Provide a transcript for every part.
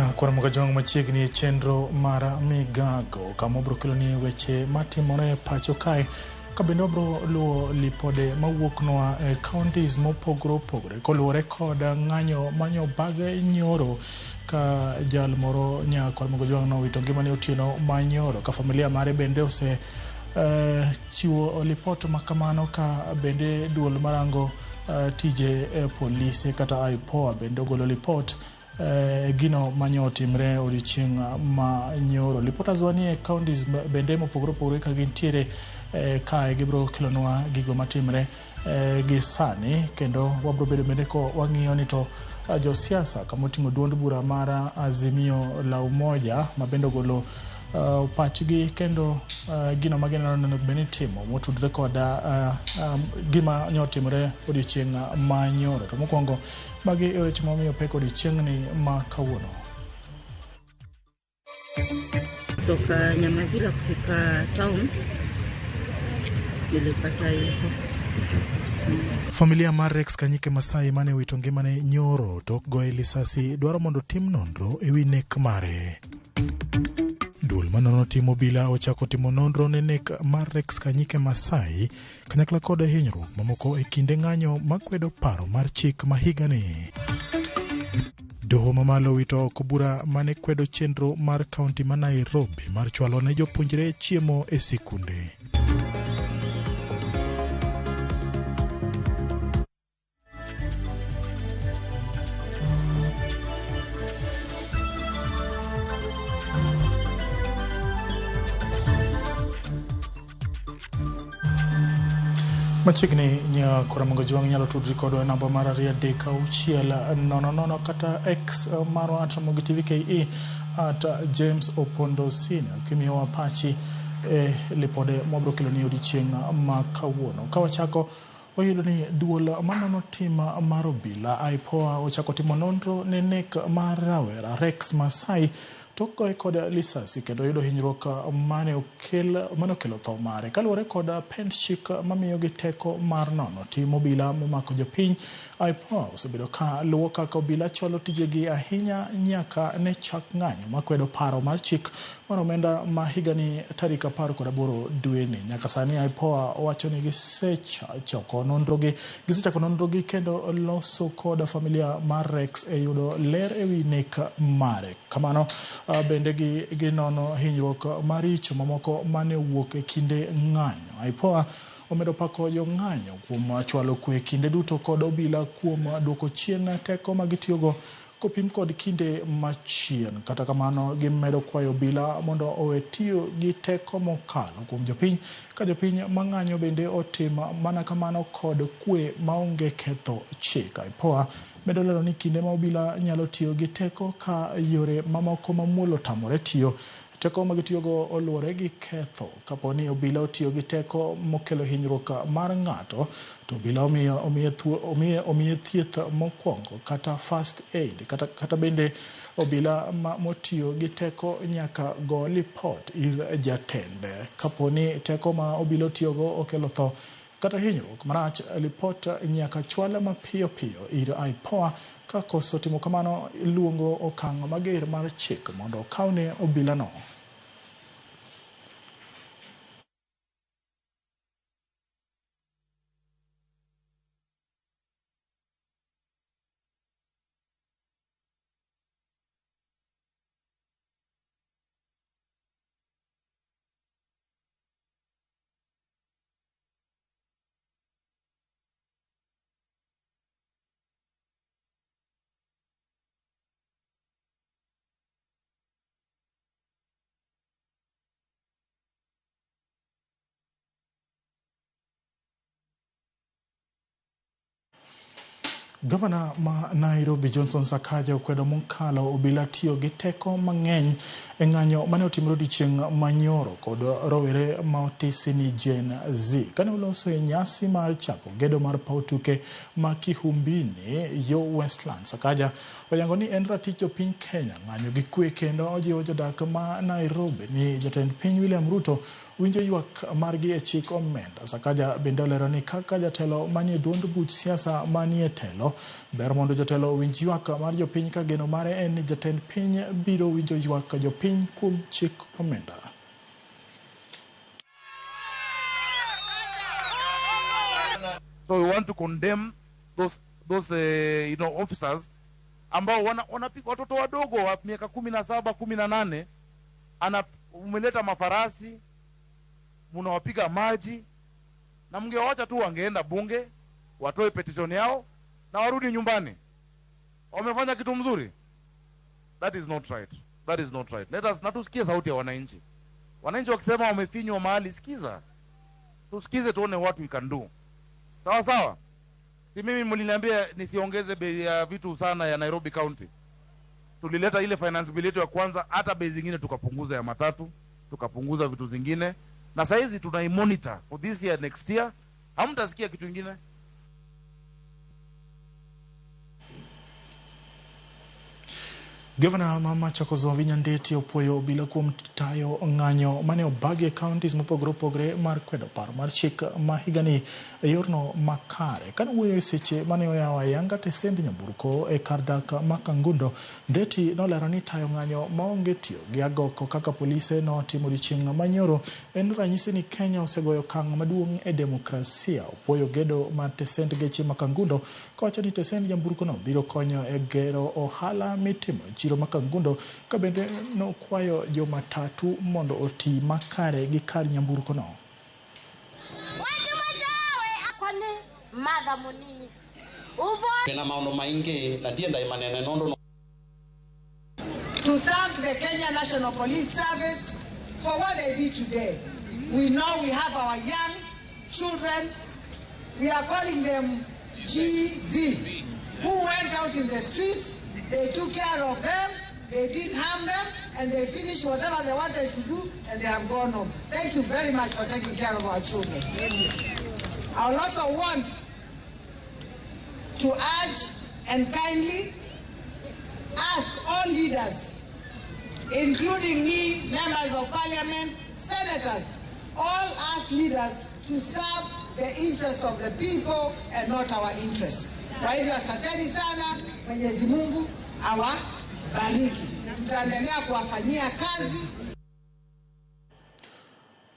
Nya kwa mkajong machiegni chenro mara migago kama brokilo ni weche matimore pacho kae kabendo bro luo lipode mawuoknwa counties mopogore koluore koda ng'anyo manyo bage nyoro ka jal moro nya kwa mkajong no wito ngimane otieno manyoro ka familia mare bende ose chiwo lipot makamano ka bende duol marango tije polisi kata IPOA bende golo lipot gino manyo timre odiochieng' manyoro. Lipota zwani counties bende mopogore ka gintiere kae gibro kelonwa gigo matimre gi sani kendo wabro bedo bende ko wang'iyo ni to josiasa kamoting'o duond bura mara Azimio la Umoja mabende golo pachgi kendo gino magineno bende timo motudre koda gima nyotimre odiochieng' manyoro. To mokwongo magi weche momiyo pek odiochieng'ni ma kawuono. Kutoka Nyamavila kufika town nilipata info. Familia mar Rex Kanyike Masai mane wito ngimane nyoro tok goye lisasi dwaro mondo tim nonro ewi nek mare. Duol manono timo bila ochako timo nonro ne nek mar Rex Kanyike Masai kanyakla kod hinyruok mamoko e kinde ng'anyo makwedo paro mar chik mahigani. Doho mamalo wito oko bura mane kwedo chenro mar kaunti ma Nairobi mar chwalo ne jopuonjre chiemo e sikunde. Machiegni nya kora mangojwang nyalo tudri kodwa namba mar 30600 kata X marwa Ramogi TV KE at James Opondo Senior kimiyo pachi lipode mobro kelo ni odiochieng' ma kawuono. Kawachako oyudo ni duol manono tima mar obila IPOA ochako timo nonro ne nek mar rawera Rex Masai toko kod lisasi kendo yudo hinyruok mane okelo tho mare kaluwore kod penchik mamiyo gi teko mar nono timo obila momako jopiny. IPOA osebedo ka luwo kaka obila chwalo tijegi ahinya nyaka ne chak ng'anyo makwedo paro mar chik mar omenda ma higani tarik 18 dweni. Nyaka sani IPOA wacho ni gisechako nonrogi kendo loso kod familia mar Rex e yudo ler ewi nek mare. Kamano bende ginono hinyruok maricho mamoko mane wuok e kinde ng'anyo. IPOA omedo pako jo ng'anyo kuom chwalo kwe kinde duto kod obila kuom duoko chien teko magitiyogo kopim kod kinde machien. Kata kamano gimedo kwayo obila mondo owe tiyo gi teko mokalo kuom jopiny ka jopiny mang'anyo bende otim mana kamano kod kwe maonge ketho chik. IPOA medo lero ni kinde ma obila nyalo tiyo gi teko ka yore mamoko mamuolo tamore tiyo teko magitiyogo oluore gi ketho. Kaponi obila otiyo gi teko mokelo hinyruok mar ng'ato to obila omiye thieth mokwongo kata first aid kata bende obila motiyo gi teko nyaka go lipot ir jatende. Kaponi teko ma obila otiyogo okelo tho kata hinyruok marach, lipot nyaka chwala mapiyo ir IPOA. Ka koso timo kamano iluongo okang' mager mar chik mondo kaune obila no. Gavana ma Nairobi Johnson Sakaja okwedo mokalo obila tiyo gi teko mang'eny e ng'anyo mane otimre odiochieng' manyoro kod rowere ma otisi ni Gen Z kane oloso e nyasi mar chako gedo mar paw tuke ma Kihumbini yo Westland. Sakaja oyango ni en ratich jopiny Kenya ng'anyo gi kwe kendo ojiwo jodak ma Nairobi ni jatend piny William Ruto winjo ywak margi e chik omenda. Sakaja bende olero ni kaka jatelo manie duond buch siasa manie telo Owacho ber mondo jotelo winj ywak mar jopiny ka geno mare en ni jatend piny biro winjo ywak jopiny kuom chik omenda. So we want to condemn those officers ambao wanapiga watoto wadogo wa miaka 17, 18, umeleta mafarasi, mnawapiga maji, na mngewaacha tu wangeenda bunge, watoe petition yao na warudi nyumbani. Wamefanya kitu mzuri? That is not right. That is not right. Let us natusikie sauti ya wananchi. Wananchi wakisema wamefinywa mahali, sikiza. Tusikize tuone what we can do. Sawa sawa? Si mimi mliniambia nisiongeze bei ya vitu sana ya Nairobi County. Tulileta ile finance bill yetu ya kwanza, hata bei zingine tukapunguza ya matatu, tukapunguza vitu zingine. Na sasa hizi tunaimonitor for this year, next year. Hamtasikia kitu kingine. Governor Mama Chakozovinya Ndeti opoyo bila kuom tayo ng'anyo mane obage counties mopogore opogore mar kwedo paro mar chik ma higani yorno makare. Kane wuoyo seche mane oyawo ayanga tesend nyamburko e kar dak ma Kangundo, Ndeti nolero ni tayo ng'anyo maonge tiyo gi agoko kaka polise notimo odiechieng' manyoro en ranyisi ni Kenya osegoyo okang' maduong' e demokrasia. Opoyo gedo mar tesend geche ma Kangundo kowacho ni tesend nyamburko no biro konyo e gero ohala mitimo chiro ma Kangundo, ka bende nokwayo jomatatu mondo oti makare gi kar nyamburko no. To thank the Kenya National Police Service for what they did today. We know we have our young children, we are calling them GZ, who went out in the streets. They took care of them, they didn't harm them, and they finished whatever they wanted to do, and they have gone home. Thank you very much for taking care of our children. I also want to urge and kindly ask all leaders, including me, members of parliament, senators, all ask leaders to serve the interest of the people and not our interest. Kwa hivyo asanteni sana, Mwenyezi Mungu awabariki. Tutaendelea kuwafanyia kazi.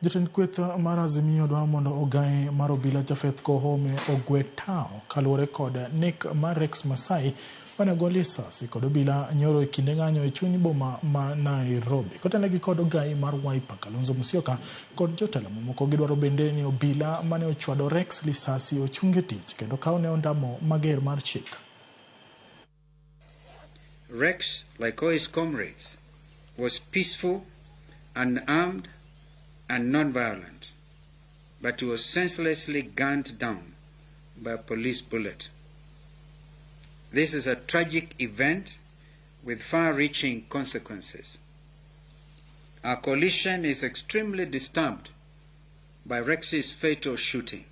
Jotend kweth mar Azimio dwaro mondo ogae mar obila Jafeth Koome ogwe tao kaluwore kod nek mar Rex Masai mane ogo lisasi kod obila nyoro e kinde ng'anyo e chuny boma ma Nairobi. Kotenegi kod ogai mar Wiper Kalonzo Musyoka kod jotelo mamoko gidwaro bende ni obila mane ochwado Rex lisasi ochunge tich kendo kaone ondamo mager mar chik. Rex, like all his comrades, was peaceful, unarmed, and non-violent, but he was senselessly gunned down by a police bullet. This is a tragic event with far-reaching consequences. Our coalition is extremely disturbed by Rex's fatal shooting.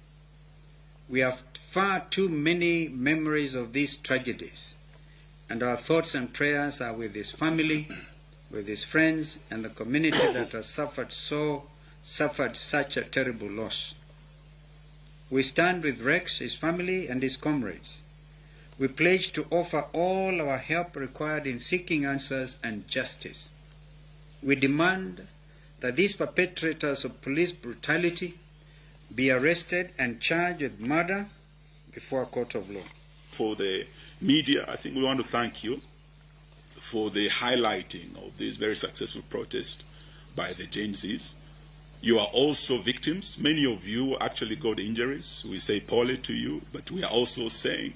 We have far too many memories of these tragedies, and our thoughts and prayers are with his family, with his friends, and the community that has suffered such a terrible loss. We stand with Rex, his family, and his comrades. We pledge to offer all our help required in seeking answers and justice. We demand that these perpetrators of police brutality be arrested and charged with murder before a court of law. For the media, I think we want to thank you for the highlighting of this very successful protest by the Gen Zs. You are also victims. Many of you actually got injuries. We say poorly to you, but we are also saying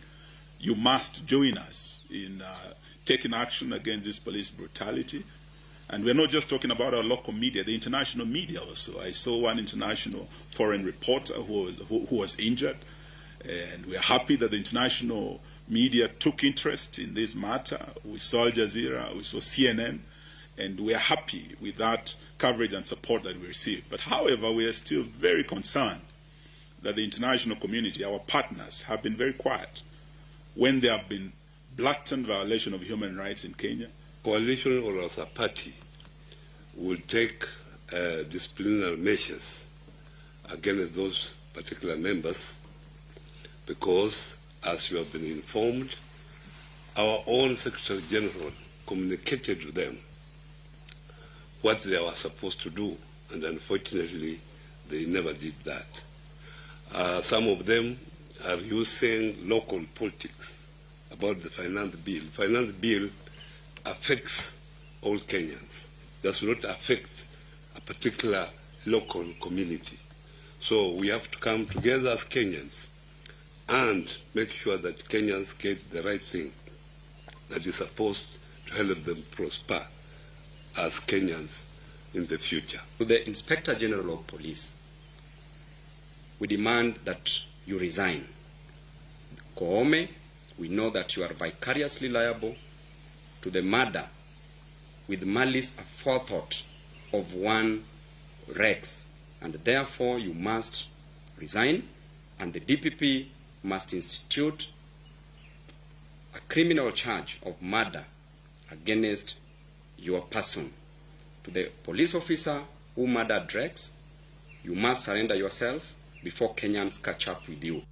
you must join us in taking action against this police brutality. And we're not just talking about our local media, the international media also. I saw one international foreign reporter who was injured, and we're happy that the international media took interest in this matter. We saw Al Jazeera, we saw CNN, and we are happy with that coverage and support that we received. But however, we are still very concerned that the international community, our partners, have been very quiet when there have been blatant violation of human rights in Kenya. Coalition or as a party will take disciplinary measures against those particular members, because as you have been informed, our own Secretary General communicated to them what they were supposed to do, and unfortunately, they never did that. Some of them are using local politics about the finance bill. Finance bill affects all Kenyans, does not affect a particular local community. So we have to come together as Kenyans and make sure that Kenyans get the right thing that is supposed to help them prosper as Kenyans in the future. To the Inspector General of Police, we demand that you resign. Koome, we know that you are vicariously liable to the murder with malice aforethought of one Rex, and therefore you must resign, and the DPP must institute a criminal charge of murder against your person. To the police officer who murdered Rex, you must surrender yourself before Kenyans catch up with you.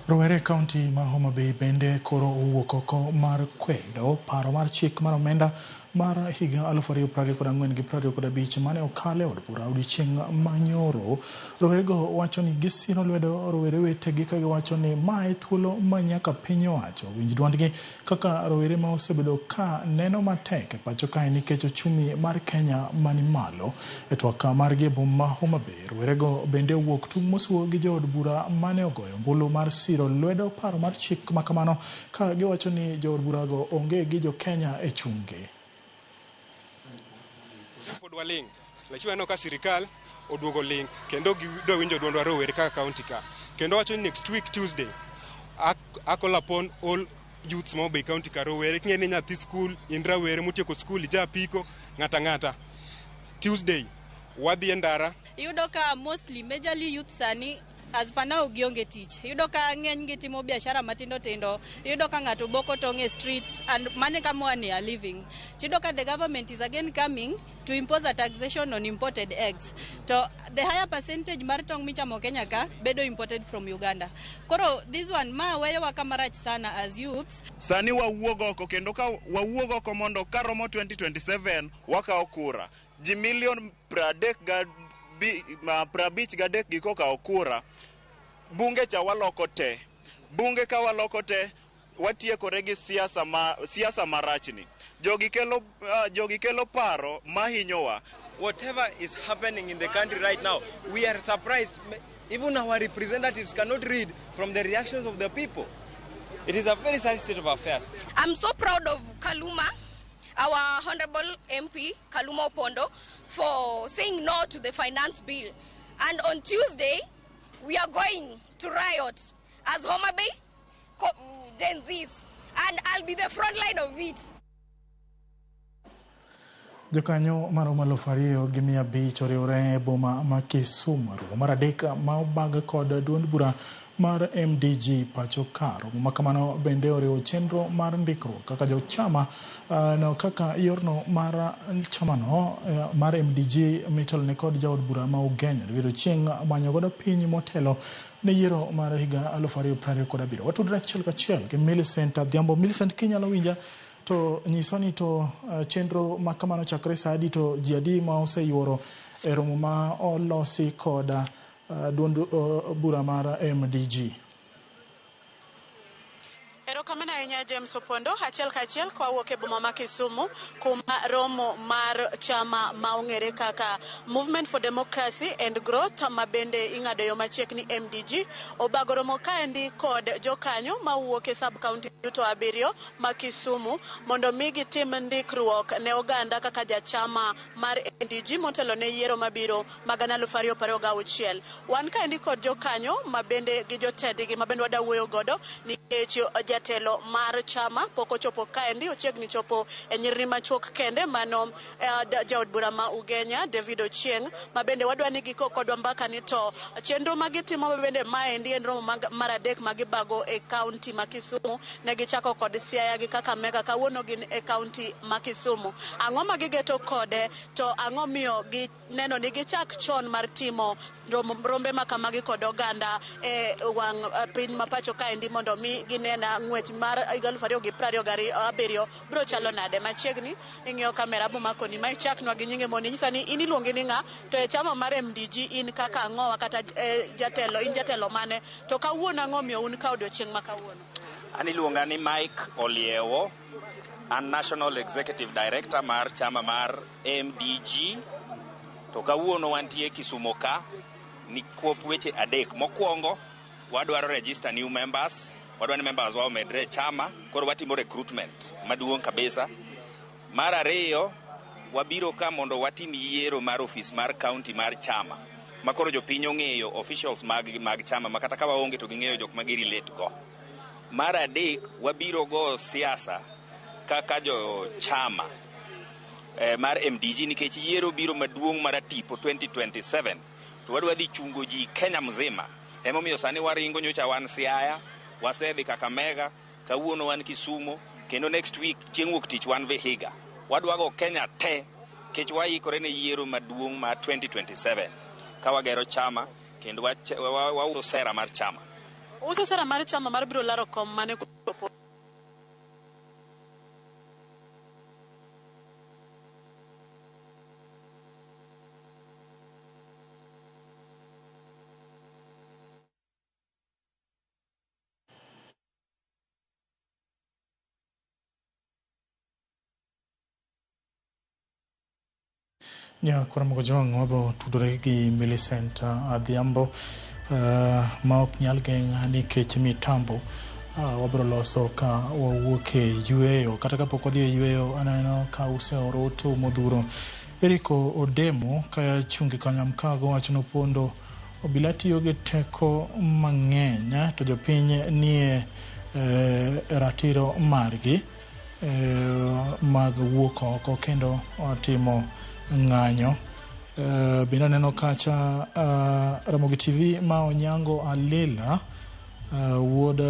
Rowere County ma Homa Bay bende koro owuok oko mar kwedo paro mar chik mar omenda mar higa 2024 gi 2025 mane okale od bura odiechieng' manyoro. Rowerego wacho ni gisiro lwedo rowere wetegi ka giwacho ni mae thuolo ma nyaka piny owacho winj duondgi kaka rowere ma osebedo ka neno matek e pacho kae nikech ochumi mar Kenya mani malo. E twak margi e boma ma Homa Bay, rowerego bende owuok tung' mosuo gi jood bura mane ogoyo ombulu mar siro lwedo paro mar chik makamano ka giwacho ni jood burago onge gi jo Kenya e chungi. Ling lakini wanao ka sirikal oduogo ling kendo gido winjo duondwa rowere kaka county ka kendo wacho next week Tuesday call upon all youths ma Bay County ka rowere king'eni nyathi school indra were mutieko school ja piko ngata Tuesday wadhi endara yudo ka mostly majorly youth sani as panao gionge tich yudo ka ng'eny gi timo biashara matindo tindo yudo ka ng'ato boko tong e streets and mane kama one are living yudo ka the government is again coming to impose a taxation on imported eggs to the higher percentage mar tong michamo Kenya ka bedo imported from Uganda. Koro this one ma weyo wa kamarach sana as youths sani wawuogo oko kendo ka wawuogo oko mondo karomo 2027 wakao kura ji million 33 giko ka okura bunge cha waloko te bunge ka waloko te watiekore gi siasa marachni jogi kelo paro mahinyowa. Whatever is happening in the country right now, we are surprised. Even our representatives cannot read from the reactions of the people. It is a very sad state of affairs. I'm so proud of Kaluma, our Honorable MP, Kaluma Opondo, for saying no to the finance bill. And on Tuesday, we are going to riot as Homa Bay Gen Zs, and I'll be the front line of it. Jokanyo maromo 2,500 oriwore e boma ma Kisumu romo mar adek ma obag kod duond bura mar MDG pacho ka. Romo makamano bende oriwo chenro mar ndikruok kaka jochama no kaka yorno mar chamano mar MDG mitolne kod jaod bura ma Ugenya David Ochieng manyo godo piny motelo ne yiero mar higa 2027. Watudra achiel kachiel gi Millicent Adhiambo. Millicent, kinyalo winja to nyisoni to chenro makamano chakre sadi to jiadi ma oseyuoro e romo ma olosi kod duond bura mar MDG. Erokamano ahinya James Opondo, achiel kachiel kwa wuok e boma ma Kisumu kuma romo mar chama ma ong'ere kaka Movement for Democracy and Growth ma bende ing'ado yo machiegni MDG obago romo kaendi kod jokanyo ma wuok e sub county duto 7 ma Kisumu mondo mi gitim ndikruok ne oganda kaka jachama mar MDG motelo ne yiero mabiro mag 2026. Wan kaendi kod jokanyo ma bende gi jotendgi ma bende wada wuoyo godo nikech jatelo mar chama poko chopo kaendi ochiegni chopo e nyirni machuok kende mano jaod bura ma Ugenya David Ochieng ma bende wadwa ni giko kodwa mbaka ni to chenro magitimo bende maendi en romo mar adek magibago e county ma Kisumu ne gichako kod Siaya gi Kakamega kawuono gin e county ma Kisumu. Ang'o ma gigeto kode to ang'o miyo gi neno ni gichak chon mar timo rombe makamagi kod oganda wang piny mapacho kaendi mondo mi ginena ng'wech mar 2027 bro chalo nade. Machiegni ing'iyo kamera bomakoni ma ichaknwa gi nyinge moni nyisa ni in iluongi ni ng'a to e chama mar MDG in kaka ang'owa kata jatelo mane to kawuono ang'o miyo un ka odiochieng' ma kawuono? An iluonga ni Mike Oliewo, an National Executive Director mar chama mar MDG. To kawuono wantie Kisumo ka ni kuop weche adek. Mokwongo wadwaro register new members, wadwaro ni members wa omedre chama, koro watimo recruitment maduong' kabisa. Mar ariyo wabiro ka mondo watim yiero mar office mar county mar chama, makoro jopiny ong'eyo officials mag chama makata ka waonge to ging'eyo jok magi relate go. Mar adek wabiro go siasa kaka jo chama mar MDG nikech yiero biro maduong' mar tipo 2027 to wadwa dhi chungo ji Kenya mzima. Emomiyo sani waringo nyocha wan Siaya, wasedhi Kakamega, kawuono wan Kisumo, kendo next week chieng' wuok tich wan Vihiga. Wadwa go Kenya te kech waikore ne yiero maduong' mar 2027 ka wagero chama kendo wauso sera mar chama. Uso sera mar chama mar biro laro kom mane kupo Kwa Ramogi wabo tudore gi Millicent Adhiambo ma ok nyal geng' nikech mitambo wabro loso ka wawuok e yueyo kata kapok wadhi e yueyo aneno ka useoro to modhuro. Eriko Odemo ka chungi kanyamkago wacho pondo obila tiyo gi teko mang'eny to jopiny nie ratiro margi mag wuok oko kendo timo ng'anyo. Bina neno kacha Ramogi TV ma Onyango Alela wuod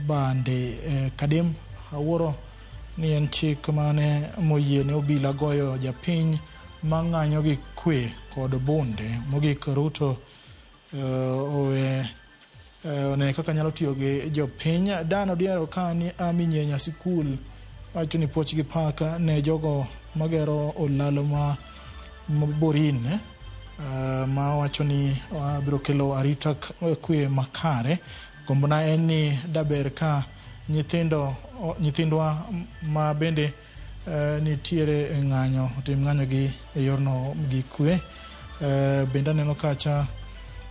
bande Kadem awuoro ni en chik mane moyiene obila goyo japiny ma ng'anyo gi kwe kod bonde. Mogik Ruto one kaka nyalo tiyo gi jopiny. Dan Odiero ka ni aminyenya sikul wacho ni poch gi paka ne jogo magero olalo maborin ma wacho ni biro kelo arita kwe makare. Gombona en ni daber ka nyithindwa ma bende nitiere e ng'anyo otim ng'anyo gi e yorno gi kwe. Bende aneno kacha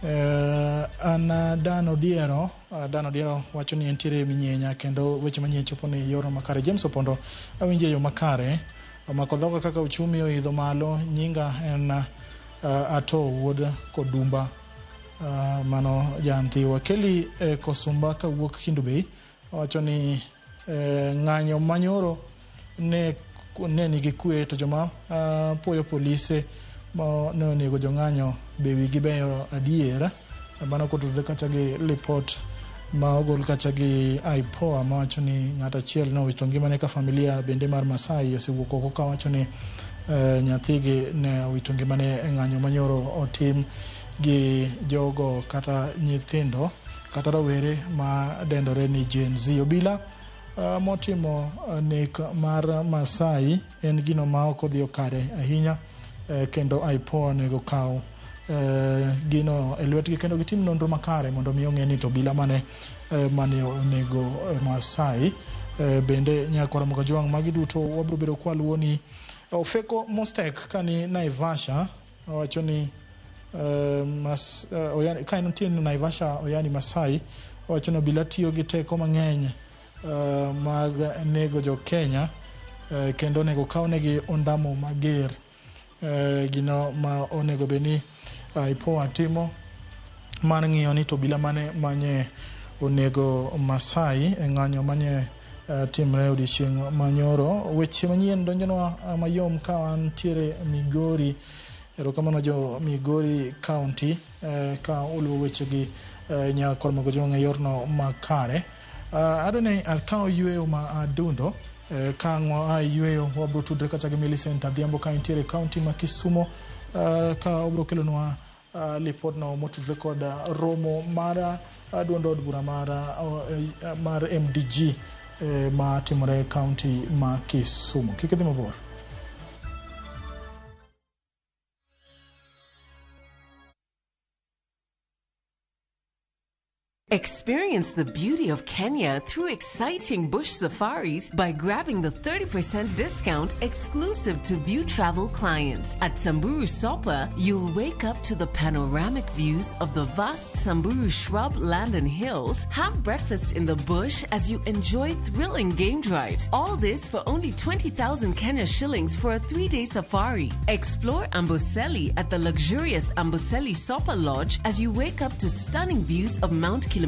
Dan Odiero wacho ni entiere minyenya kendo weche manyien chopo ne yorno makare. James Opondo awinje yo makare omako dhoga kaka uchumi oidho malo. Nyinga en Ato wuod Kodumba mano janthiwa. Keli Kosumba ka wuok Kindu Bay wacho ni ng'anyo manyoro ne nigi kwe to joma puoyo polise ma ne onego jong'anyo be wigi beyo adiera. Mano kotudore kacha gi report ma ogol kacha gi IPOA ma wacho ni ng'ato achiel ne owito ngimane ka familia bende mar Masai osewuok oko ka wacho ni nyathigi ne owito ngimane e ng'anyo manyoro otim gi jogo kata nyithindo kata rawere ma dendore ni Gen Z. Obila motimo nek mar Masai en gino ma ok odhi kare ahinya kendo IPOA nego kaw gino e lwetgi kendo gitim nonro makare mondo mi ong'e ni to obila mane onego Masai. Bende nyako Ramogi magi duto wabro bedo kwaluo ni Ofeko Mostek kani Naivasha wacho ni ka entiere Naivasha oyani Masai wacho ni obila tiyo gi teko mang'eny mag nego jo Kenya kendo nego kawnegi ondamo mager. Gino ma onego beni IPOA timo mar ng'iyo ni to obila mane manye onego Masai e ng'anyo manye timre odiochieng' manyoro. Weche manyien donjonwa mayom ka wantiere Migori. Erokamano jo Migori County ka uluwo weche gi nyako Ramogi e yorno makare. Adone alkaw yueyo ma adundo ka yueyo wabro tudre kata gi Millicent Adhiambo ka intiere county ma Kisumo ka obro kelonwa lipod no motudre kod romo mar duond od bura mar MDG ma timore county ma Kisumu. Kikidhi mabor. Experience the beauty of Kenya through exciting bush safaris by grabbing the 30% discount exclusive to View Travel clients. At Samburu Sopa, you'll wake up to the panoramic views of the vast Samburu shrub land and hills, have breakfast in the bush as you enjoy thrilling game drives. All this for only 20,000 Kenya shillings for a 3-day safari. Explore Amboseli at the luxurious Amboseli Sopa Lodge as you wake up to stunning views of Mount Kilimanjaro.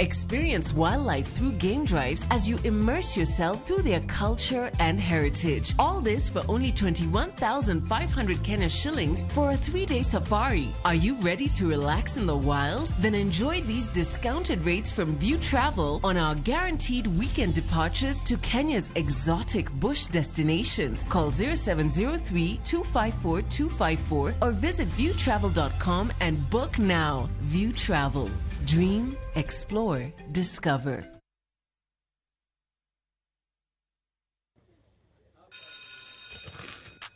Experience wildlife through game drives as you immerse yourself through their culture and heritage. All this for only 21,500 Kenya shillings for a 3-day safari. Are you ready to relax in the wild? Then enjoy these discounted rates from View Travel on our guaranteed weekend departures to Kenya's exotic bush destinations. Call 0703-254-254 or visit viewtravel.com and book now. View Travel. Dream, explore, discover.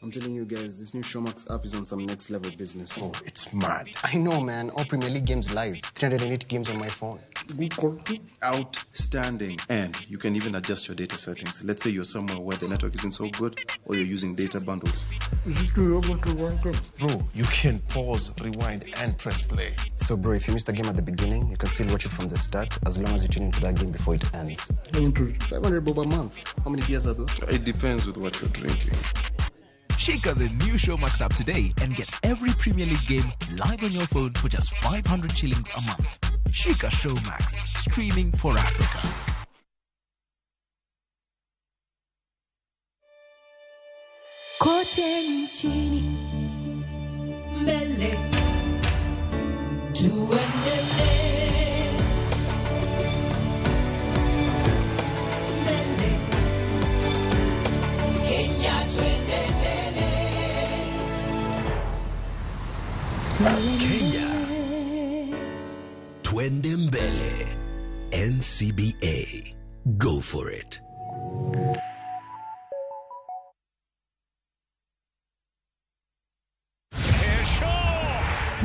I'm telling you guys, this new Showmax app is on some next level business. Oh, it's mad. I know, man. All Premier League games live. 308 games on my phone. Good quality. Outstanding. And you can even adjust your data settings. Let's say you're somewhere where the network isn't so good or you're using data bundles. Bro, you can pause, rewind, and press play. So, bro, if you missed a game at the beginning, you can still watch it from the start as long as you tune into that game before it ends. 500 bob a month. How many beers are those? It depends with what you're drinking. Shake the new Showmax app today and get every Premier League game live on your phone for just 500 shillings a month. Shika Showmax, streaming for Africa. Kote nchini mbele tuendelee. Kenya Twende Mbele. NCBA. Go for it.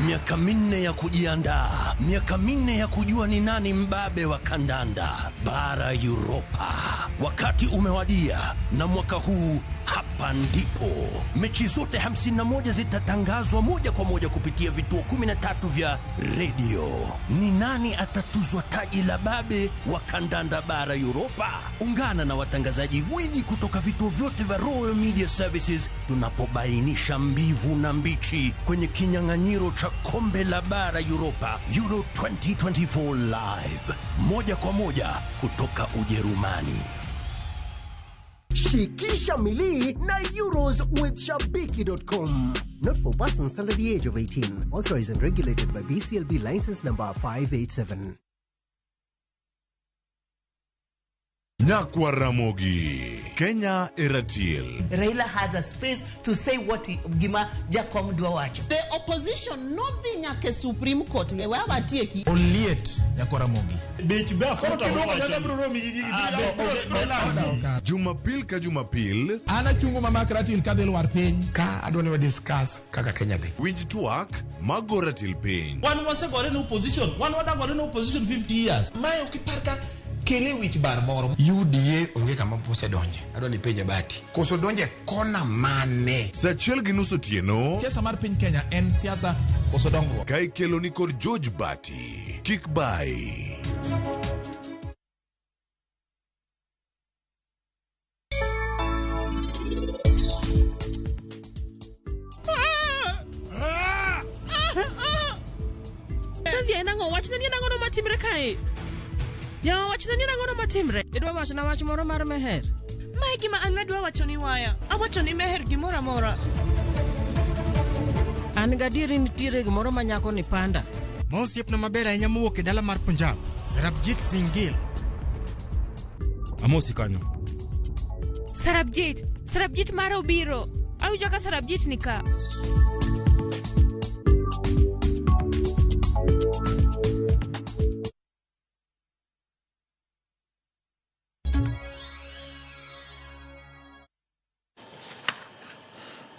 Miaka minne ya kujiandaa, miaka minne ya kujua ni nani mbabe wa kandanda bara Europa. Wakati umewadia na mwaka huu hapa ndipo mechi zote 51 zitatangazwa moja kwa moja kupitia vituo 13 vya redio. Ni nani atatuzwa taji la babe wa kandanda bara Europa? Ungana na watangazaji gwiji kutoka vituo vyote vya Royal Media Services tunapobainisha mbivu na mbichi kwenye kinyang'anyiro cha kombe la bara Europa Euro 2024 live moja kwa moja kutoka Ujerumani. Shikisha Mili na Euros with Shabiki.com. Not for persons under the age of 18. Authorized and regulated by BCLB license number 587. Nyakwa Ramogi, Kenya Eratil. Raila has a space to say what Gima Jakom Dwawacho. The opposition, nothing like a Supreme Court. Oliet, Nyakwa Ramogi. Jumapil ka Jumapil. Ana chungo mama kratil kadel war piny. Ka adwani wa discuss kaka Kenya dhi. Winj tuak magoratil piny. One was a gotten opposition. One was a gotten opposition 50 years. Mayo kiparka kele wich bar moro. UDA onge kama pose donje. Adwani penja bati. Koso donje kona mane. Sachiel gi nusu tieno. Siasa mar piny Kenya en siasa koso dongruok. Kai kelo ni kod George Bati. Kik bai. Savia nango wachna ni nango no matimre kae. Ya wachna ni nango no matimre. Idwa wachna wach moro mar meher. Mae gima an adwa wacho ni waya. Awacho ni meher gimoro amora. An gadieri nitiere gimoro manyako ni panda. Ma osiepna maber ahinya mowuok e dala mar Punjab. Sarabjit Singh Gill. Amosi kanyo. Sarabjit mara obiro. Awinjo ka Sarabjit ni ka.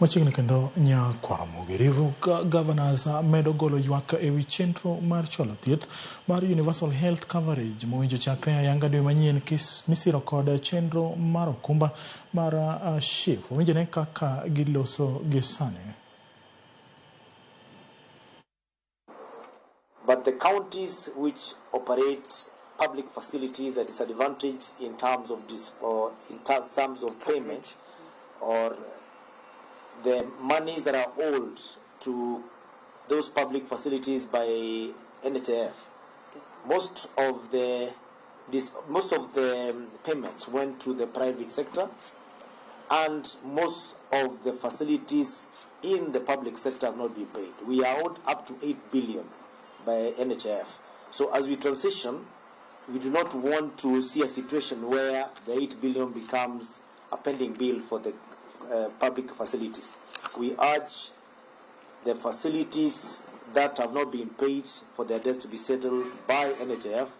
Machiegni kendo nya Ramogi rivo governors medo golo ywak ewi chenro mar cholo thieth mar universal health coverage mowinjo chakre ayanga dwe manyien misiro kod chenro mar okumba mar SHIF owinjore kaka giloso gi sani. But the counties which operate public facilities are disadvantaged in terms of payment or the monies that are owed to those public facilities by NHIF. Most of the payments went to the private sector, and most of the facilities in the public sector have not been paid. We are owed up to 8 billion by NHIF. So as we transition, we do not want to see a situation where the 8 billion becomes a pending bill for the public facilities. We urge the facilities that have not been paid for their debts to be settled by NHIF,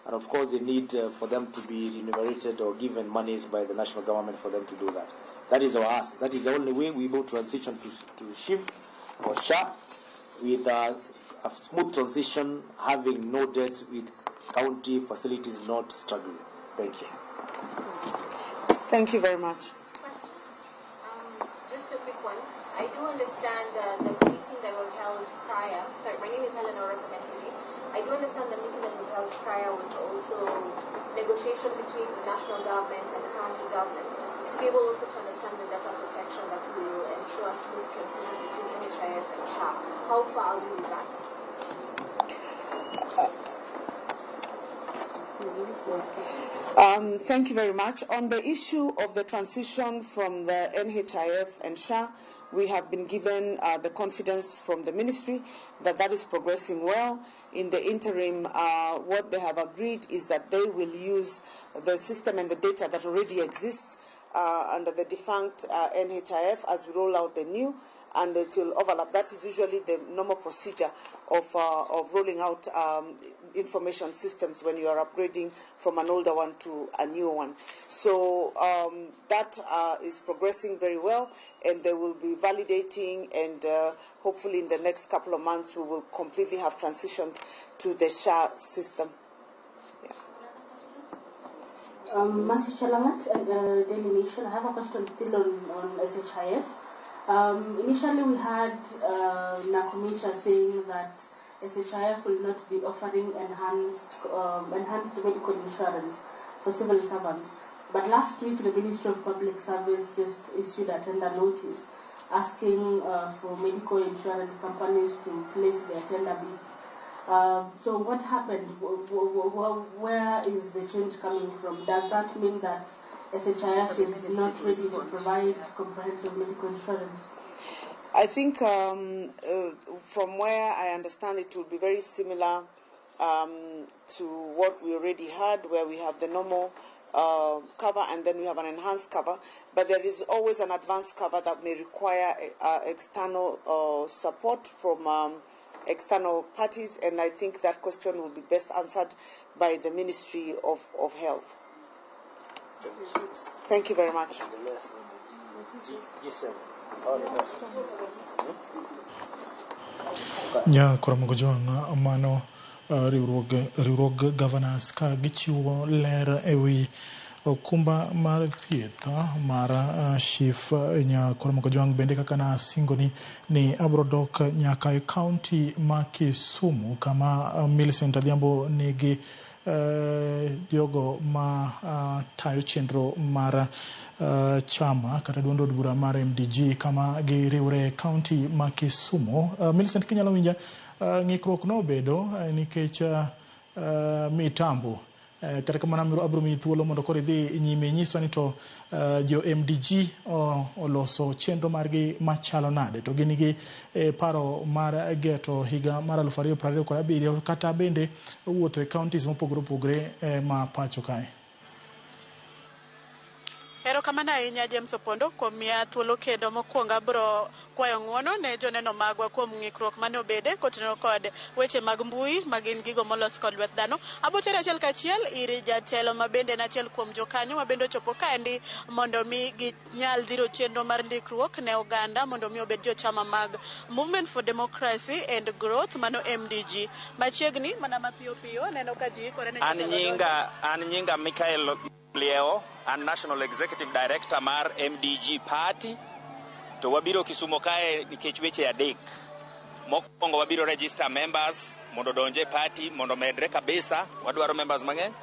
and of course they need for them to be remunerated or given monies by the national government for them to do that. That is our ask. That is the only way we will transition to SHIF or SHA with a smooth transition, having no debt, with county facilities not struggling. Thank you. Thank you very much. Just a quick one. I do understand the meeting that was held prior. Sorry, my name is Eleanor Mentally. I do understand the meeting that was held prior was also negotiation between the national government and the county governments to be able also to understand the data protection that will ensure a smooth transition between NHIF and SHA. How far are we with that? Thank you very much. On the issue of the transition from the NHIF and SHA, we have been given the confidence from the ministry that is progressing well. In the interim, what they have agreed is that they will use the system and the data that already exists under the defunct NHIF as we roll out the new, and it will overlap. That is usually the normal procedure of rolling out information systems when you are upgrading from an older one to a new one. So that is progressing very well, and they will be validating, and hopefully in the next couple of months we will completely have transitioned to the SHA system. Masi Chalamat, Daily Nation. I have a question still on SHIF. Initially we had Nakumicha saying that SHIF will not be offering enhanced medical insurance for civil servants. But last week the Ministry of Public Service just issued a tender notice asking for medical insurance companies to place their tender bids. So what happened? Where is the change coming from? Does that mean that SHIF is not ready to provide comprehensive medical insurance? I think from where I understand it will be very similar to what we already had, where we have the normal cover and then we have an enhanced cover, but there is always an advanced cover that may require external support from external parties, and I think that question will be best answered by the Ministry of Health. Thank you very much. Nya Ramogi mano riwruog governors ka gichiwo ler ewi okumba mar thieth mar SHIF. Nya Ramogi bende kaka na singoni ni abrodok nyaka e county ma Kisumu kama Millicent Adhiambo nigi jogo ma tayo chenro mar chama kata duond od bura mar MDG kama giriwre county ma Kisumu. Millicent, kinyalo winja ng'ikruok no bedo nikech mitambo kata kamano abro mi thuolo mondo koro idhi nyime nyiswa ni to jo MDG oloso chenro margi machalo nade, to gin gi paro mar geto higa mar 2027 kata bende wuotho e counties mopogore opogore ma pacho kae. Erokamano ahinya James Opondo kuom miya thuolo kendo mokwongo bro kwayo ng'uono ne joneno magwa kuom ng'ikruok mane obede kotenore kod weche mag mbui magin gigo molos kod lwet dhano. Abotero achiel kachiel ir jatelo mabende en achiel kuom jokanyo mabende ochopo kaendi mondo mi ginyal dhiro chenro mar ndikruok ne oganda mondo mi obed jochama mag Movement for Democracy and Growth mano MDG. Machiegni mana mapiyo piyo neno ka ji ikore ne an nyinga Michael Lieo, an National Executive Director mar MDG Party. To wabiro Kisumo kae nikech weche adek. Mokwongo wabiro register members mondo donje party mondo medre kabisa, wadwaro members mang'eny.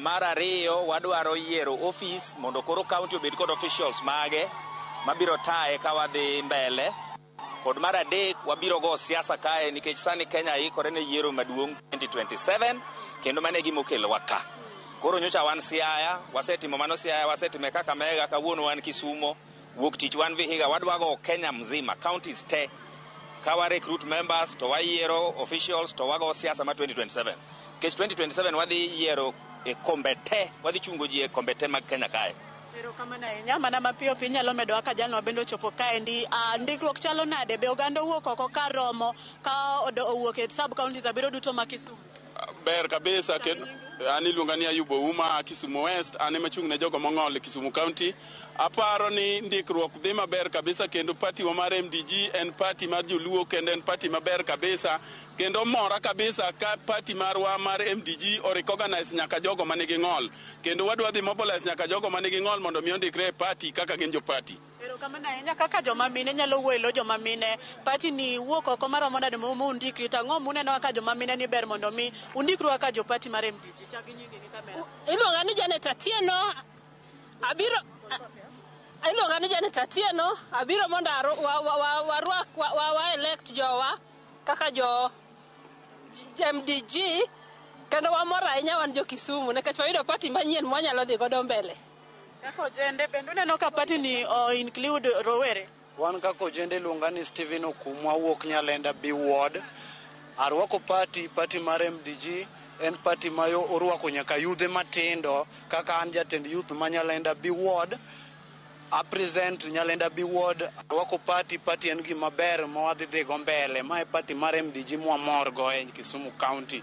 Mar ariyo wadwaro yiero office mondo koro county obed kod officials mage mabiro tae ka wadhi mbele. Kod mar adek wabiro go siasa kae nikech sani Kenya ikore ne yiero maduong' 2027 kendo mane gimo kelo waka. Koro nyocha wan Siaya, wasetimo mano Siaya, wasetime Kakamega, kawuono wan Kisumo, wuok tich wan Vihiga, wadwago Kenya mzima, counties te. Kawa recruit members, to wayiero officials, to wago siasa ma 2027. Kech 2027 wadhi yiero e kombe te, wadhi chungo ji e kombe te mag Kenya kae. Erokamano ahinya mana mapiyo piny nyalo medo kaka jalno bende ochopo kaendi. Ndikruok chalo nade? Be oganda owuok oko ka romo ka owuok e sub counties abiro duto ma Kisumu? Ber kabisa kendo an iluonga ni Ayubo Uma Kisumu West, an ema chung' ne jogo mong'ol e Kisumu County. Aparo ni ndikruok dhi maber kabisa kendo party wa mar MDG en party mar joluo kendo en party maber kabisa kendo mora kabisa ka party marwa mar MDG o recognize nyaka jogo manigi ng'ol kendo wadwa dhi mobilize nyaka jogo manigi ng'ol mondo mi ondikre e party kaka gin jo party. Erokamano ahinya kaka joma mine nyalo wuoyo joma mine party ni wuok oko maromo nade mo undikri tang'o muneno kaka joma mine ni ber mondo mi undikru kaka jo party mar MDG. Chagi nyingi ni kamera. Iluonga ni Janet Atieno abiro mondo wa elect jowa kaka jo MDG kendo wamor ahinya wan jo Kisumu nikech wayudo party manyien mwanyalo dhi godo mbele. Kako jende bende uneno ka party ni include rowere? Wan kako jende iluonga ni Steven Okumwa wuok Nyalenda B Ward. Arwako party mar MDG en party mayo orwako nyaka yudhe matindo kaka an jatend youth ma Nyalenda B Ward. I present Nyalenda B Ward, arwako party en gima ber mawadhi dhi go mbele. Mae party mar MDG mwamor go e Kisumu County.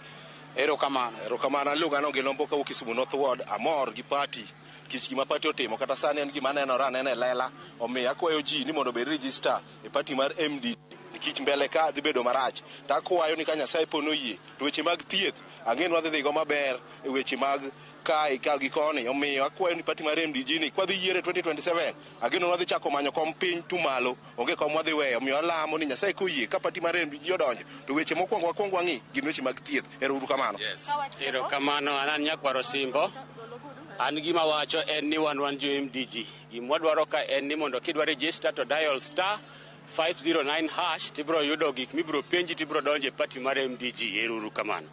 Erokamano. Erokamano aluonga no Gilombo ka Kisumu North Ward, amor gi party. Kich gima party otimo kata sani en gima nenore anena e lela. Omiyo akwayo ji ni mondo bed register e party mar MDG. Nikech mbele ka dhi bedo marach. To akwayo ni ka Nyasaye pono yie, to weche mag thieth ang'e wadhi dhi go maber e weche mag kai ka gi koni. Omiyo akwayo ni party mar MDG ni kwadhi yiere 2027 ageno wadhi chako manyo kom piny tumalo onge kom wadhi weyo. Omiyo alamo ni Nyasaye koyie ka party mar MDG odonjo to weche mokwongo wang'i gin weche mag thieth. Erokamano. Erokamano. An Nyakwaro Simbo. An gima wacho en ni wan jo MDG. Gima dwaro ka en ni mondo kidwa register to dial star 509 hash tibro yudo gik mibro penji tibro donje party mar MDG. Erokamano.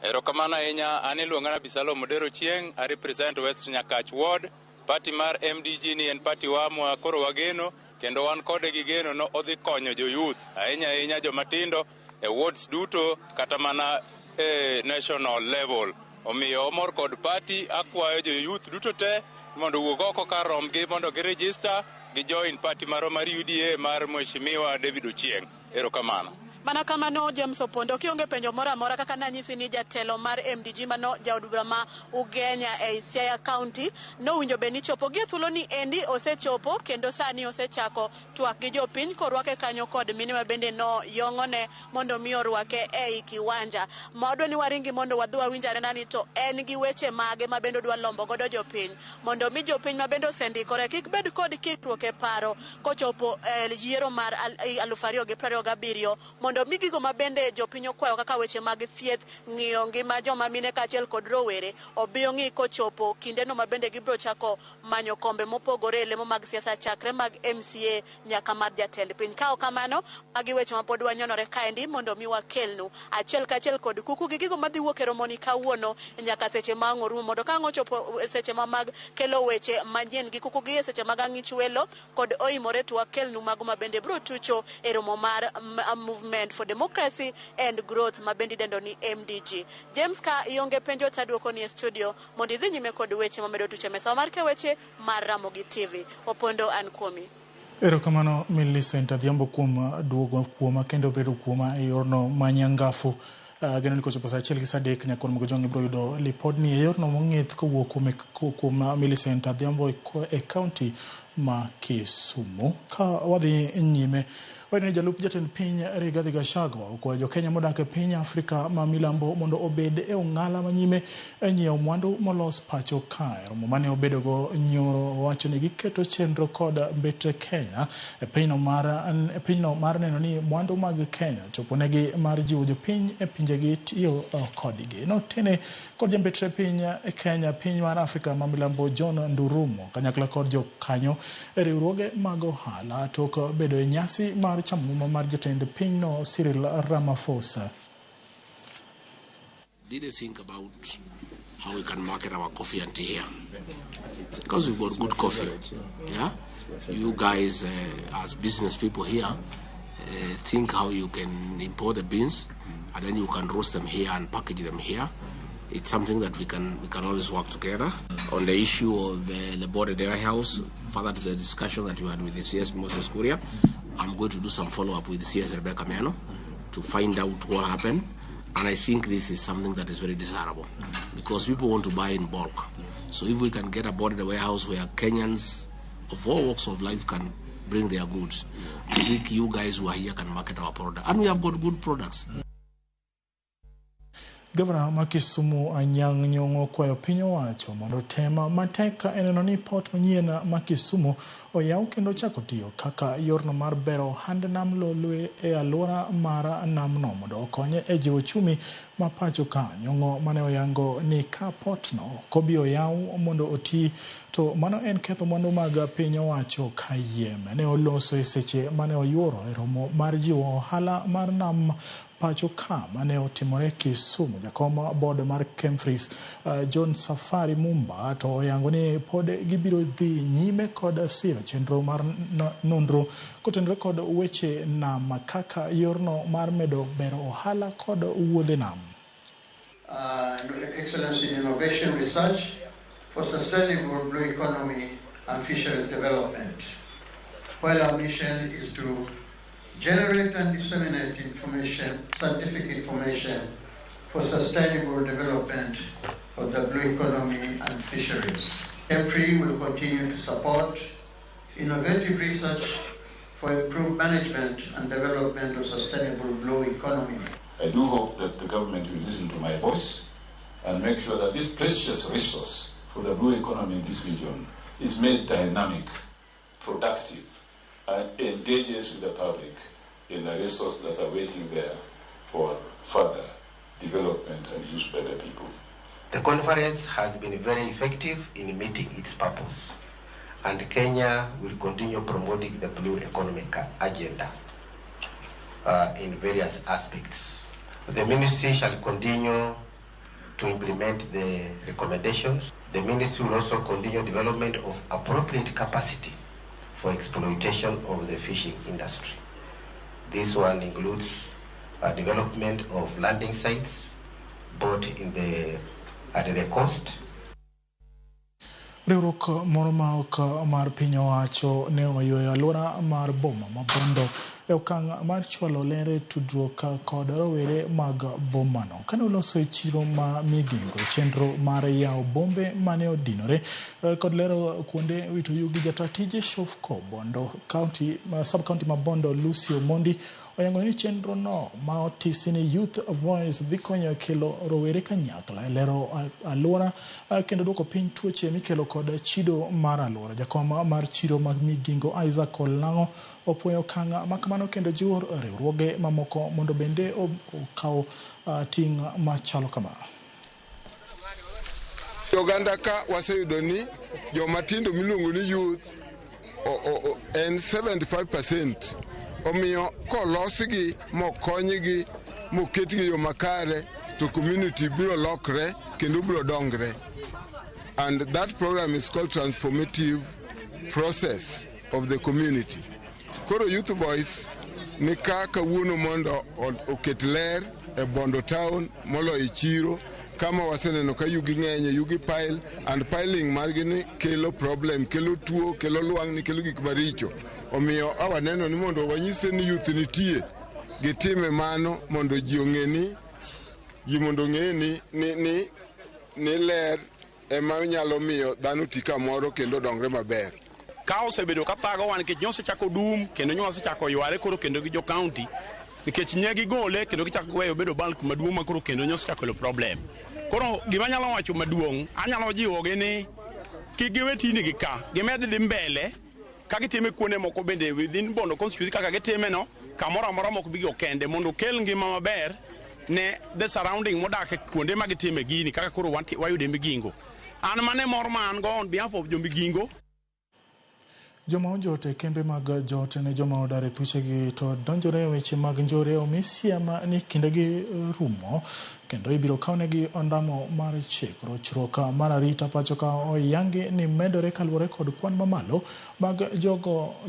Erokamano ahinya. An iluonga na Bisalo Modero Chieng', I represent West Nyakach Ward. Party mar MDG ni en party wa koro wageno kendo wan kode gi geno no odhi konyo jo youth ahinya joma tindo e wards duto kata mana e national level. Omiyo omor kod party akwayo jo youth duto te mondo wuog oko kar romgi mondo gi register gi join party mar UDA mar Mheshimiwa David Ochieng'. Erokamano. Mana kamano James Opondo kionge penjo mora mora kaka nanyisi ni jatelo mar MDG mano jaod bura ma Ugenya e Siaya County no winjo be ni chopo gi thuolo ni endi osechopo kendo sani osechako twak gi jopiny korwake kanyo kod mine ma bende no yongone mondo mi orwake ei kiwanja. Modwa ni waringi mondo wadhi wawinjare nani to en gi weche mage ma bende dwa lombo godo jopiny mondo mi jopiny ma bende osendikore kik bed kod kikruok e paro kochopo yiero mar 2027 mondo mi gigo mabende jopiny okwayo kaka weche mag thieth ng'iyo ngima joma mine kaachiel kod rowere obiyo ng'i kochopo kindeno mabende gibiro chako manyo kombe mopogore e lemo mag siasa chakre mag MCA nyaka mar jatend piny. Ka kamano magi weche mapod wanyonore kaendi mondo mi wakelnu achiel kaachiel kod kuku gi gigo madhi wuok e romoni kawuono nyaka seche ma orumo mondo ka ochopo seche mag kelo weche manyien gi kuku gi seche mag ang'ich welo kod oimore to wakelnu mago mabende biro tucho e romo mar movement Movement for Democracy and Growth mabendi dendo ni MDG. James ka ionge penjo taduoko ni studio mondo idhi nyime kod weche mamedo tuche mesa marke weche mar Ramogi TV. Opondo an kuomi. Erokamano Millicent Adhiambo kuom duogo kuoma kendo bedo kuoma e yorno manyangafu. Geno ni kocho pasa achiel gi sadek nyakon mogo jongi bro yudo lipodni e yorno mong'ith kowuok kuom Millicent Adhiambo e county ma Kisumu. Ka wadhi nyime Wene jalup jatend piny Rigathi Gachagua okwayo jo-Kenya modak e piny Afrika ma milambo mondo obed e ong'ala manyime e nyiewo mwandu molos pacho kae. Romo mane obedogo nyoro wacho ni giketo chenro kod mbetre Kenya e pinyno mar neno ni mwandu mag Kenya choponegi mar jiwo jopiny e pinjegi tiyo kodgi. Notene kod jambetre piny Kenya piny mar Afrika ma milambo John Ndurumo kanyakla kod jokanyo e riwruoge mag ohala tok bedo e nyasi mar chamuma mar jatend pinyno Cyril Ramaphosa. Did they think about how we can market our coffee and tea here? Because we've got good coffee. Yeah, you guys as business people here think how you can import the beans and then you can roast them here and package them here. It's something that we can always work together. On the issue of the border warehouse, further to the discussion that you had with the CS Moses Kuria, I'm going to do some follow-up with the CS Rebecca Miano to find out what happened. And I think this is something that is very desirable because people want to buy in bulk. So if we can get a border warehouse where Kenyans of all walks of life can bring their goods, I think you guys who are here can market our product. And we have got good products. Governor Makisumu Anyang' Nyong'o kwayo piny owacho mondo tema mateka eneno ni port manyien Makisumu oyaw kendo chako tiyo kaka yorno mar bero ohand nam lolwe e alwora mar namno mondo okonye e jiwo chumi ma pacho ka. Nyong'o mane oyango ni ka portno kobi oyaw mondo oti to mano en ketho mwandu mag piny owacho kayiem. Ne oloso e seche mane oyuoro e romo mar jiwo ohala mar nam pacho ka mane otimore Kisumu. Jakom board mar Kemfris John Safari Mumba to oyango ni pod gibiro dhi nyime kod siro chenro mar nonro kotenore kod weche nam kaka yorno mar medo bero ohala kod wuodhe nam. Excellence in innovation research for sustainable blue economy and fisheries development. While our mission is to generate and disseminate information, scientific information for sustainable development of the blue economy and fisheries. EPRI will continue to support innovative research for improved management and development of sustainable blue economy. I do hope that the government will listen to my voice and make sure that this precious resource for the blue economy in this region is made dynamic, productive, and engages with the public in the resources that are waiting there for further development and use by the people. The conference has been very effective in meeting its purpose, and Kenya will continue promoting the blue economic agenda in various aspects. The ministry shall continue to implement the recommendations. The ministry will also continue development of appropriate capacity for exploitation of the fishing industry. This one includes development of landing sites, both at the coast. Riwruok moro ma ok mar piny owacho ne oyueyo alwora mar boma ma Bondo e okang' mar chwalo lere tudruok kod rowere mag bomano. Kane oloso e chiro ma Migingo chenro mar yawo bombe mane odinore kod lero kuonde wito yugi jata tije Shofco Bondo sub-county ma Bondo Lucio Mondi oyango ni chenro no ma otisi ni Youth Voice dhi konyo kelo rowere kanyakla lero alwora kendo duoko piny tuoche mikelo kod chido mar alwora. Jakom mar chiro mag Migingo Isaac Olang'o opuoyo okang' makamano kendo jiwo riwruoge mamoko mondo bende okaw ting' machalo kama. Uganda ka waseyudo ni jomatindo miluongo ni youth en 75%. Omiyo kolosgi mokonygi moketgi yo makare to community biro lokre kendo biro dongre. And that program is called transformative process of the community. Koro Youth Voice ni kaka wuono mondo oket ler e Bondo town molo e chiro kama waseneno ka yugi ng'enye yugi pile and piling margi ni kelo problem, kelo tuo, kelo lwang'ni, kelo gik maricho. Omiyo awaneno ni mondo wanyise ni youth nitie gitime mano mondo ji ong'e ni ler ema nyalo miyo dhano ti kamoro kendo dongre maber. Ka osebedo ka thago wan nikech nyose chako dum kendo nyose chako yware koro kendo gi jo county nikech nyegi gole kendo gichako weyo bedo bulk maduong' ma koro kendo nyose chako lo problem. Koro gima nyalo wacho maduong' anyalo jiwogi ni kik giwe tini gi ka gimed dhi mbele ka gitime kuonde moko bende within Bondo constituency kaka gitime no kamoro amora moko bigi okende mondo kel ngima maber ne the surrounding modak kuonde ma gitime gini kaka koro wayude Migingo. An mane mor man go on behalf of jo Migingo. Joma onjote kembe mag jote ne joma odare thuchegi to donjore weche mag njore omisiema ni kindegi rumo kendo ibiro kawnegi ondamo mar chik. Rochruok mar arita pachoka oyangi ni medore kaluwore kod kwan mamalo mag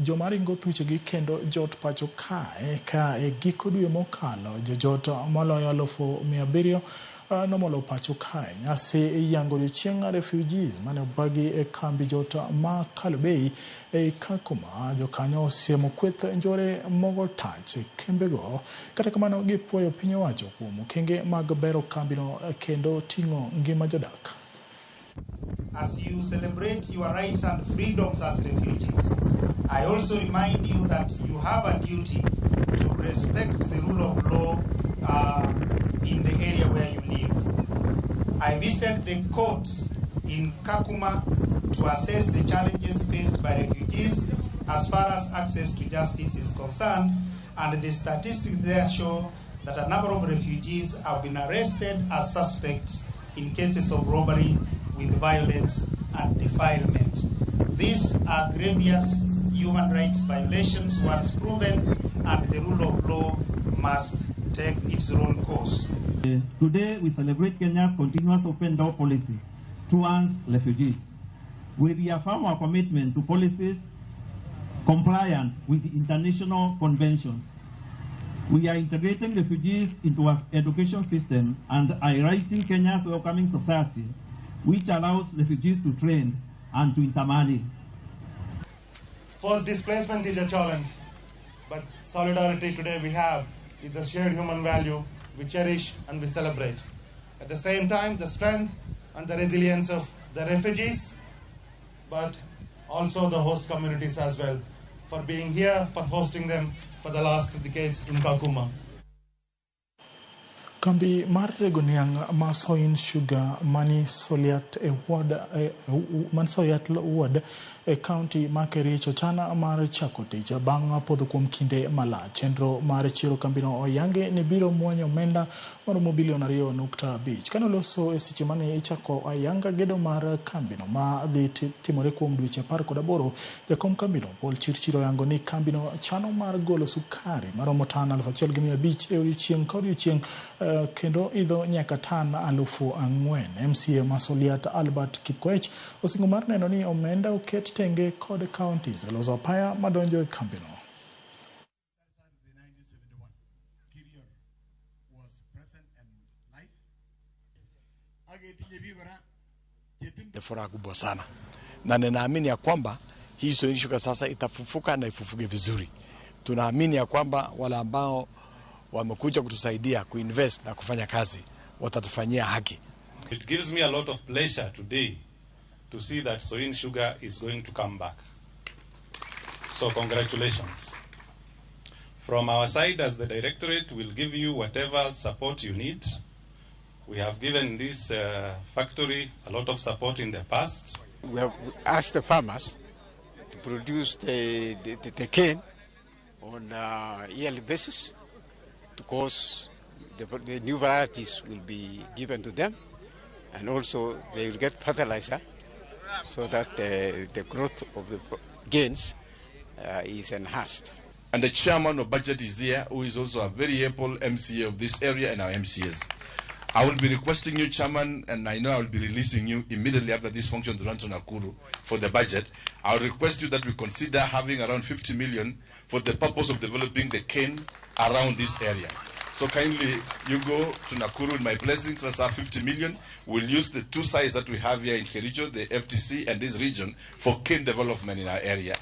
joma ringo thuchegi kendo jot pacho kae ka e giko dwe mokalo jojot moloyo 700,000 nomolo pacho kae nyasi yango odiochieng' refugees mane obagi e kambi jota ma Kalobei e Kakuma. Jokanyo osiemo kweth njore mogo tach kembego kata kamano gipuoyo piny owacho kuom okenge mag bero kambino kendo ting'o ngima jodak. As you celebrate your rights and freedoms as refugees, I also remind you that you have a duty to respect the rule of law in the area where you live. I visited the court in Kakuma to assess the challenges faced by refugees as far as access to justice is concerned, and the statistics there show that a number of refugees have been arrested as suspects in cases of robbery with violence and defilement. These are grievous human rights violations once proven, and the rule of law must take its own course. Today we celebrate Kenya's continuous open door policy towards refugees. We reaffirm our commitment to policies compliant with the international conventions. We are integrating refugees into our education system and highlighting Kenya's welcoming society, which allows refugees to train and to intermarry. Forced displacement is a challenge, but solidarity today we have is the shared human value we cherish and we celebrate. At the same time, the strength and the resilience of the refugees, but also the host communities as well, for being here, for hosting them for the last decades in Kakuma. Kambi mar rego niang' ma Soin Sugar mani Soliat Ward e county ma Kericho chana mar chako tich bang' podho kuom kinde malach. Chenro mar chiro kambino oyange ni biro muonyo omenda maromo bilion 2.5. Kane oloso e seche mane ichako ayanga gedo mar kambino ma dhi timore kuom dweche 18, jakom kambino Paul Chirchiro yango ni kambino chano mar golo sukari maromo tan 1,500 e odiochieng' ka odiochieng' kendo idho nyaka tan 4,000. MCA Masoliat Albert Kipkoech osingo mar neno ni omenda oket tenge kod counties loso apaya madonjo e kambino. Ni furaha kubwa sana na ninaamini ya kwamba hii Soin Sugar sasa itafufuka na ifufuke vizuri. Tunaamini ya kwamba wale ambao wamekuja kutusaidia kuinvest na kufanya kazi watatufanyia haki. It gives me a lot of pleasure today to see that Soin Sugar is going to come back. So congratulations. From our side as the directorate, we'll give you whatever support you need. We have given this factory a lot of support in the past. We have asked the farmers to produce the cane on a yearly basis, because the new varieties will be given to them, and also they will get fertilizer so that the growth of the gains is enhanced. And the chairman of budget is here, who is also a very able MCA of this area and our MCAs. I will be requesting you, Chairman, and I know I will be releasing you immediately after this function to run to Nakuru for the budget. I would request you that we consider having around 50 million for the purpose of developing the cane around this area. So kindly, you go to Nakuru with my blessings. Let's have 50 million. We'll use the two sites that we have here in Kericho, the FTC and this region, for cane development in our area.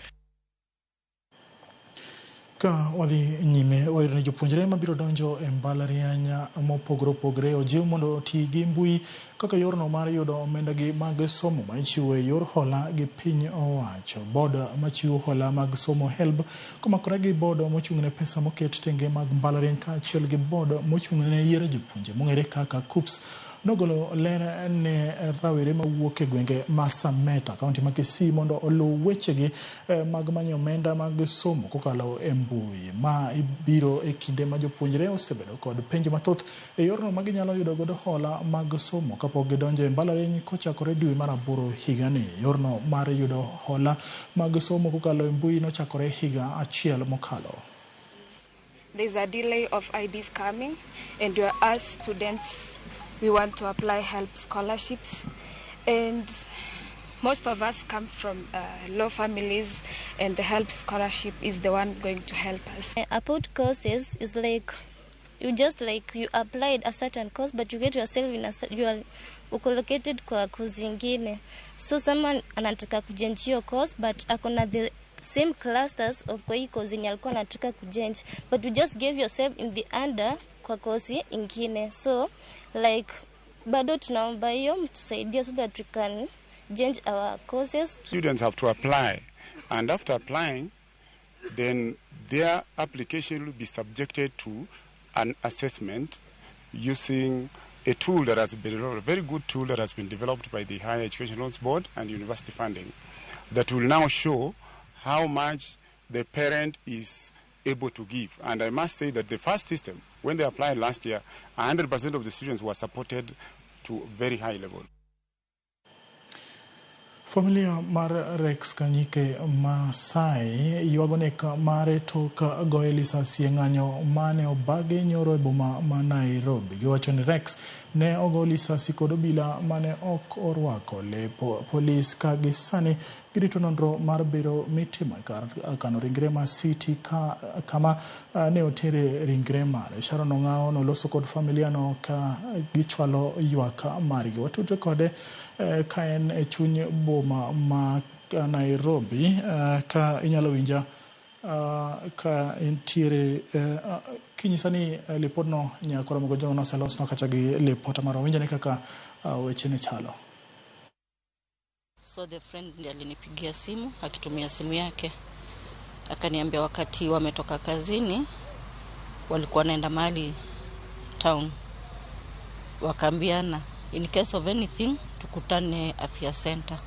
Ka wadi nyime wadi jopuonjre mabiro donjo e mbalariany mopogore opogore ojiw mondo oti gi mbui kaka yorno mar yudo omenda gi mag somo ma ichiwo e yor hola gi piny owacho. Bod machiwo hola mag somo HELB komakore gi bod mochung'ne pesa moket tenge mag mbalariany kaachiel gi bod mochung'ne yiero jopuonje mong'ere kaka KUPS nogolo ler ne rawere mawuok e gwenge ma Sameta kaunti ma Kisii mondo oluw wechegi mag manyo omenda mag somo kokalo e mbui ma ibiro e kinde ma jopuonjre osebedo kod penjo mathoth e yorno ma ginyalo yudo godo hola mag somo kapok gidonjo e mbalariany kochakore dwe mar 8 higani. Yorno mar yudo hola mag somo kokalo e mbui nochakore higa achiel mokalo. There's a delay of IDs coming and we are as students we want to apply HELP scholarships, and most of us come from low families, and the HELP scholarship is the one going to help us. About courses is like you applied a certain course, but you get yourself in you are located kwa course ingine. So someone anataka kujenga hiyo course, but akona the same clusters of kwa hii course yenye alikuwa anataka kujenga, but you just gave yourself in the under kwa course ingine. So like bado tunaomba hiyo mtusaidie so that we can change our courses. Students have to apply, and after applying then their application will be subjected to an assessment using a tool that has been a very good tool that has been developed by the Higher Education Loans Board and University Funding that will now show how much the parent is able to give. And I must say that the first system, when they applied last year, 100% of the students were supported to very high level. Familia mar Rex Kanyike Masai yuagonek mare tok goyo lisasi e ng'anyo mane obage nyoro e boma ma Nairobi. Giwacho ni Rex ne ogo lisasi kod obila mane ok orwako lepo polis ka gisani girito nonro mar biro mitimo kar kano ringre ma City kama ne otere ringre mare. Sharon Ong'ao noloso kod familia no ka gichwalo ywak margi. Watudre kode ka en e chuny boma ma Nairobi ka inyalo winja ka entiere kinyisani lipodno nyakora mogo jono selosno kacha gi lipota maro winja ne kaka weche ne chalo. So the friend ndiye alinipigia simu akitumia simu yake akaniambia wakati wametoka kazini walikuwa naenda mahali town, wakaambiana in case of anything tukutane afya center.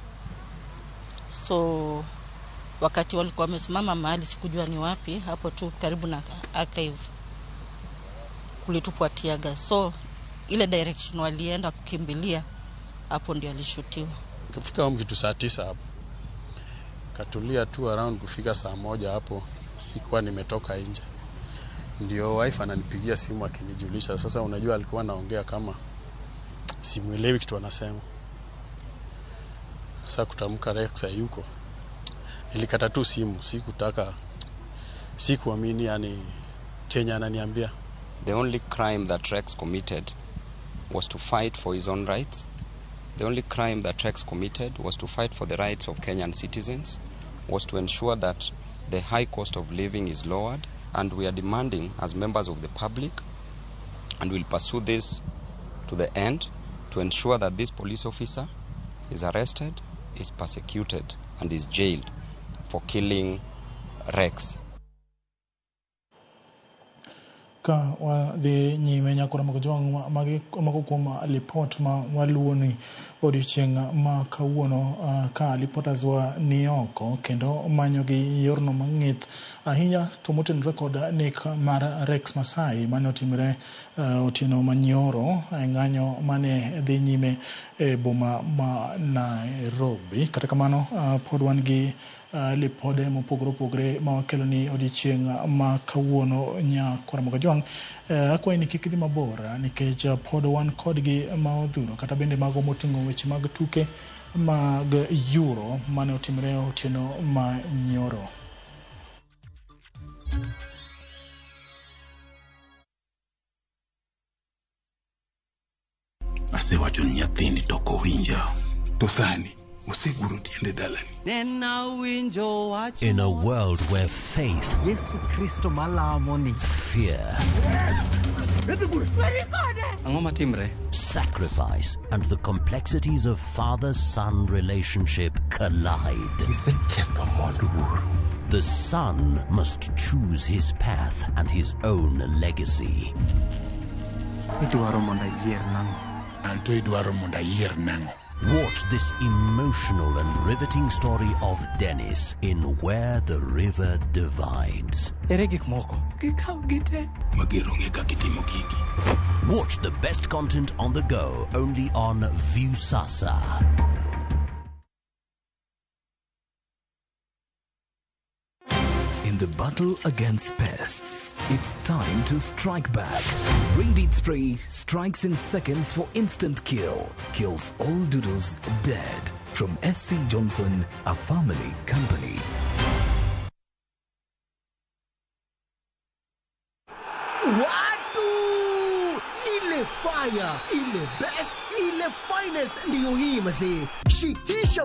So wakati walikuwa wamesimama mahali sikujua ni wapi, hapo tu karibu na archive kulitupwa tiaga. So ile direction walienda kukimbilia hapo ndio alishutiwa. Kufika huko kitu saa 9 hapo. Katulia tu around kufika saa 1 hapo sikuwa nimetoka nje. Ndio wife ananipigia simu akinijulisha. Sasa unajua alikuwa anaongea kama simuelewi kitu anasema. Sasa kutamka Rex yuko. Nilikata tu simu, sikuamini yani chenye ananiambia. The only crime that Rex committed was to fight for his own rights. The only crime that Rex committed was to fight for the rights of Kenyan citizens, was to ensure that the high cost of living is lowered, and we are demanding as members of the public, and we'll pursue this to the end, to ensure that this police officer is arrested, is persecuted, and is jailed for killing Rex. Ka de nyime nyakora magojong magokoma report ma waluoni odiochieng' ma kawuono ka reporters wa nioko kendo manyo gi yorno mang'ith ahinya to motenore kod nek mar Rex Masai mane otimre otieno manyoro ng'anyo mane dhi nyime e boma ma Nairobi. Kata kamano pod wan gi lipode mopogore ma wakelo ni odiochieng' ma kawuono nyakora magojong akwayi ni kik idhi mabor nikech pod wan kodgi ma odhuro kata bende mago moting'o weche mag tuke mag euro mane otimre otieno manyoro. Asewacho ni nyathini to ko winja. To sani oseguro tiende dalani. In a world where faith, fear, sacrifice, and the complexities of father-son relationship collide. The son must choose his path and his own legacy. Watch this emotional and riveting story of Dennis in Where the River Divides. Watch the best content on the go, only on Viusasa. In the battle against pests, it's time to strike back. Raid Spray strikes in seconds for instant kill. Kills all doodles dead. From SC Johnson, a family company. Watu! Ile fire, ile best, ile finest ndiyo hii mazee. Shikisha